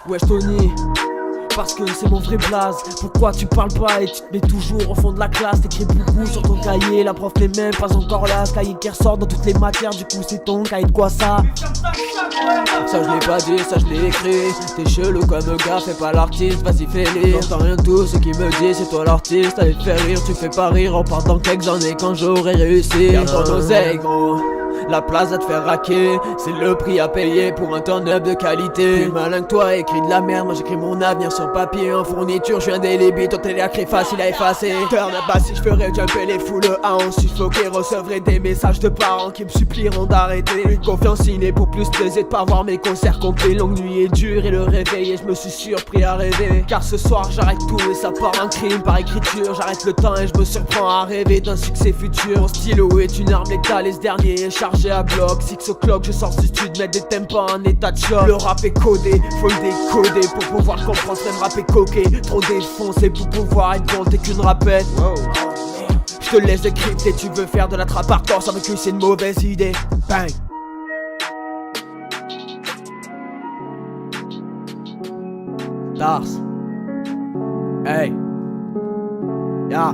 Wesh Tony, parce que c'est mon vrai blaze. Pourquoi tu parles pas et tu te mets toujours au fond de la classe? T'écris beaucoup sur ton cahier, la prof n'est même pas encore là. Ce cahier qui ressort dans toutes les matières, du coup c'est ton cahier de quoi ça? Ça je l'ai pas dit, ça je l'ai écrit. T'es chelou comme un gars, fais pas l'artiste, vas-y fais lire. J'entends rien de tout ce qui me dit, c'est toi l'artiste. Allez te faire rire, tu fais pas rire en partant quelques années quand j'aurai réussi. Garde ton oseille gros, la place à te faire raquer, c'est le prix à payer pour un turn-up de qualité. Plus malin que toi, écrit de la merde, moi j'écris mon avenir sur papier. En fourniture, je suis indélébile, ton téléacré facile à effacer. Turn-up bas si je ferais jumper les foules à en suffoquer. Recevrais des messages de parents qui me supplieront d'arrêter. Une confiance innée pour plus t'aider de pas voir mes concerts complets. Longue nuit est dure et le réveil et je me suis surpris à rêver. Car ce soir j'arrête tout et ça part un crime par écriture. J'arrête le temps et je me surprends à rêver d'un succès futur. Mon stylo est une arme létale et ce dernier est chargé à bloc. 6 o'clock, je sors du studio, mettre des tempos en état de choc. Le rap est codé, faut le décoder pour pouvoir comprendre ce même rap est coqué. Trop défoncé pour pouvoir être bon, t'es qu'une rapette. Je te laisse décrypter, tu veux faire de la trappe hardcore, sans que c'est une mauvaise idée. Bang. Dars. Hey. Ya.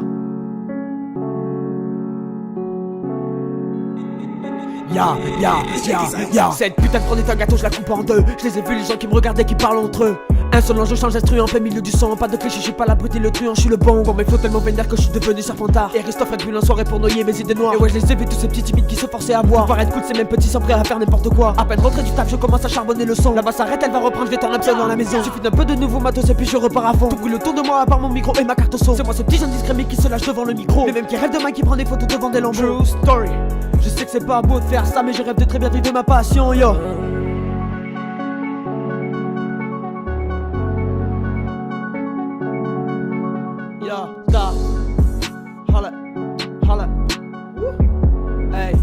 Cette putain de prendre est un gâteau, je la coupe en deux. Je les ai vus, les gens qui me regardaient, qui parlent entre eux. Insolent, je change d'instru en plein milieu du son. Pas de cliché, je suis pas la brute et le truand, je suis le bon. Bon, mais faut tellement vénère que je suis devenu serpentard. Et Christophe Red Bull en soirée pour noyer mes idées noires. Et ouais, je les ai vus, tous ces petits timides qui se forçaient à boire. Pour paraître cool, ces mêmes petits sont prêts à faire n'importe quoi. À peine rentré du taf, je commence à charbonner le son. Là-bas s'arrête, elle va reprendre, je vais tourner dans la maison. Suffit d'un peu de nouveau matos et puis je repars à fond. Tout brûle autour de moi à part mon micro et ma carte son. C'est moi ce petit jeune discret mais qui se lâche devant le micro. Les mêmes qui rêvent de moi qui prend des photos devant des lambeaux. True story. Je sais que c'est pas beau de faire ça, mais je rêve de très bien vivre de ma passion, yo. Yo, stop. Holla, holla. Hey.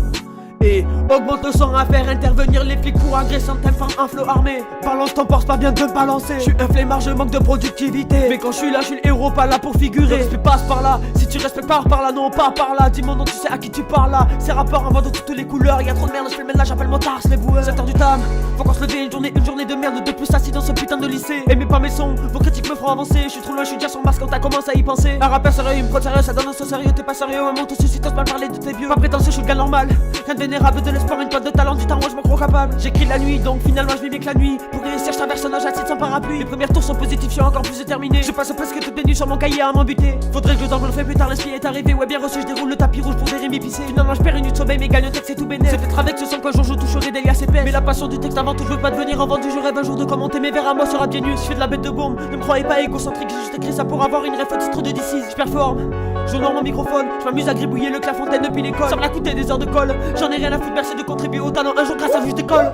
Et augmente le son à faire intervenir les flics pour agresser un femme un flot armé. Balance ton porte pas bien de balancer. Je suis un flemmard, je manque de productivité. Mais quand je suis là, je suis le héros, pas là pour figurer. Le respect passe par là, si tu respectes pas par là, non pas par là. Dis mon nom, tu sais à qui tu parles là. Ces rappeurs en vendent de toutes les couleurs. Y'a trop de merde, je fais le ménage, j'appelle motard, les boueurs. 7h du tam, faut qu'on se leve une journée de merde de plus assis dans ce putain de lycée. Aimez pas mes sons, vos critiques me feront avancer. Je suis trop loin, je suis déjà sans masque quand t'as commencé à y penser. Un rappeur sérieux, une prod sérieux, ça donne un son sérieux, t'es pas sérieux. Un monde aussi, t'oses mal parler de tes vieux. Pas prétentieux, je suis le gars normal. Rien de vénérable, de l'espoir, une pote de talent, du temps, moi je me crois capable. J'écris la nuit, donc finalement je vis que la nuit. Pour réussir, je traverse un âge à titre sans parapluie. Les premiers tours sont positifs, je suis encore plus déterminé. Je passe presque toutes les nuits sur mon cahier à m'embuter. Faudrait que je dorme, le fais plus tard, l'esprit est arrivé. Ouais, bien reçu, je déroule le tapis rouge pour des rimes épicées. Finalement, je perds une nuit de sommeil, mais gagne un texte, c'est tout bénéf. C'est peut-être avec ce son qu'un jour je toucherai des liasses épais. Mais la passion du texte avant tout, je veux pas devenir en vendu. Je rêve un jour de commenter mes vers à moi sera bien nu. Je fais de la bête de bombe, ne me croyez pas égocentrique. J'ai juste écrit ça pour avoir une ref au titre de D6. Je performe, j'honore mon microphone. Je m'amuse à gribouiller le Clairefontaine depuis l'école. Ça me l'a coûté des heures de colle. J'en ai rien à foutre, merci de contribuer au talent. Un jour grâce à vous, je décolle.